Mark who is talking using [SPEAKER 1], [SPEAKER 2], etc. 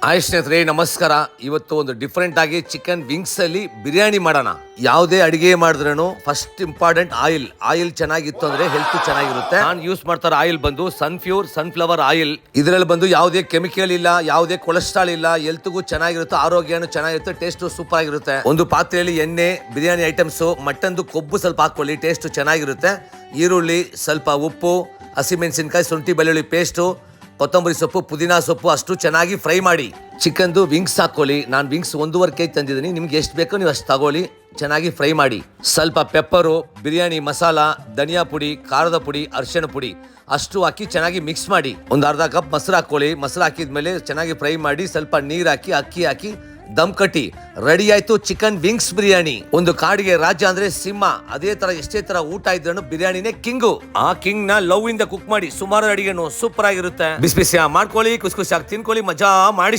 [SPEAKER 1] Hi ಸ್ನೇಹಿತರೆ, ನಮಸ್ಕಾರ. ಇವತ್ತು ಒಂದು ಡಿಫ್ರೆಂಟ್ ಆಗಿ ಚಿಕನ್ ವಿಂಗ್ಸ್ ಅಲ್ಲಿ ಬಿರಿಯಾನಿ ಮಾಡೋಣ. ಯಾವುದೇ ಅಡಿಗೆ ಮಾಡಿದ್ರೂ ಫಸ್ಟ್ ಇಂಪಾರ್ಟೆಂಟ್ ಆಯಿಲ್ ಚೆನ್ನಾಗಿತ್ತು ಅಂದ್ರೆ ಹೆಲ್ತ್ ಚೆನ್ನಾಗಿರುತ್ತೆ. ನಾನು ಯೂಸ್ ಮಾಡ್ತಾರ ಆಯಿಲ್ ಬಂದು ಸನ್ಫ್ಲವರ್ ಆಯಿಲ್. ಇದರಲ್ಲಿ ಬಂದು ಯಾವುದೇ ಕೆಮಿಕಲ್ ಇಲ್ಲ, ಯಾವುದೇ ಕೊಲೆಸ್ಟ್ರಾಲ್ ಇಲ್ಲ, ಹೆಲ್ತ್ಗೂ ಚೆನ್ನಾಗಿರುತ್ತೆ, ಆರೋಗ್ಯನೂ ಚೆನ್ನಾಗಿರುತ್ತೆ, ಟೇಸ್ಟ್ ಸೂಪರ್ ಆಗಿರುತ್ತೆ. ಒಂದು ಪಾತ್ರೆಯಲ್ಲಿ ಎಣ್ಣೆ, ಬಿರಿಯಾನಿ ಐಟಮ್ಸ್, ಮಟನ್ದು ಕೊಬ್ಬು ಸ್ವಲ್ಪ ಹಾಕೊಳ್ಳಿ, ಟೇಸ್ಟ್ ಚೆನ್ನಾಗಿರುತ್ತೆ. ಈರುಳ್ಳಿ, ಸ್ವಲ್ಪ ಉಪ್ಪು, ಹಸಿಮೆಣಸಿನಕಾಯಿ, ಶುಂಠಿ ಬೆಳ್ಳುಳ್ಳಿ ಪೇಸ್ಟು, ಕೊತ್ತಂಬರಿ ಸೊಪ್ಪು, ಪುದೀನಾ ಸೊಪ್ಪು ಅಷ್ಟು ಚೆನ್ನಾಗಿ ಫ್ರೈ ಮಾಡಿ. ಚಿಕನ್ದು ವಿಂಗ್ಸ್ ಹಾಕೊಳ್ಳಿ. ನಾನು ವಿಂಗ್ಸ್ 1.5 kg ತಂದಿದ್ದೀನಿ. ನಿಮ್ಗೆ ಎಷ್ಟು ಬೇಕೋ ನೀವು ಅಷ್ಟು ತಗೊಳ್ಳಿ. ಚೆನ್ನಾಗಿ ಫ್ರೈ ಮಾಡಿ. ಸ್ವಲ್ಪ ಪೆಪ್ಪರು, ಬಿರಿಯಾನಿ ಮಸಾಲ, ಧನಿಯಾ ಪುಡಿ, ಖಾರದ ಪುಡಿ, ಅರಿಶಿಣ ಪುಡಿ ಅಷ್ಟು ಹಾಕಿ ಚೆನ್ನಾಗಿ ಮಿಕ್ಸ್ ಮಾಡಿ. ಒಂದು ಅರ್ಧ ಕಪ್ ಮೊಸರು ಹಾಕೊಳ್ಳಿ. ಮೊಸರು ಹಾಕಿದ್ಮೇಲೆ ಚೆನ್ನಾಗಿ ಫ್ರೈ ಮಾಡಿ. ಸ್ವಲ್ಪ ನೀರು ಹಾಕಿ, ಅಕ್ಕಿ ಹಾಕಿ ದಮ್ ಕಟ್ಟಿ. ರೆಡಿ ಆಯ್ತು ಚಿಕನ್ ವಿಂಗ್ಸ್ ಬಿರಿಯಾನಿ. ಒಂದು ಕಾಡಿಗೆ ರಾಜ ಅಂದ್ರೆ ಸಿಂಹ. ಅದೇ ತರ ಎಷ್ಟೇ ತರ ಊಟ ಇದ್ರೂ ಬಿರಿಯಾನಿನೇ ಕಿಂಗು. ಆ ಕಿಂಗ್ ನ ಲವ್ ಇಂದ ಕುಕ್ ಮಾಡಿ ಸುಮಾರು ಅಡಿಗೆನು ಸೂಪರ್ ಆಗಿರುತ್ತೆ. ಬಿಸಿ ಬಿಸಿ ಮಾಡ್ಕೊಳ್ಳಿ, ಖುಷಿ ಖುಷಿಯಾಗಿ ತಿನ್ಕೊಳ್ಳಿ, ಮಜಾ ಮಾಡಿ.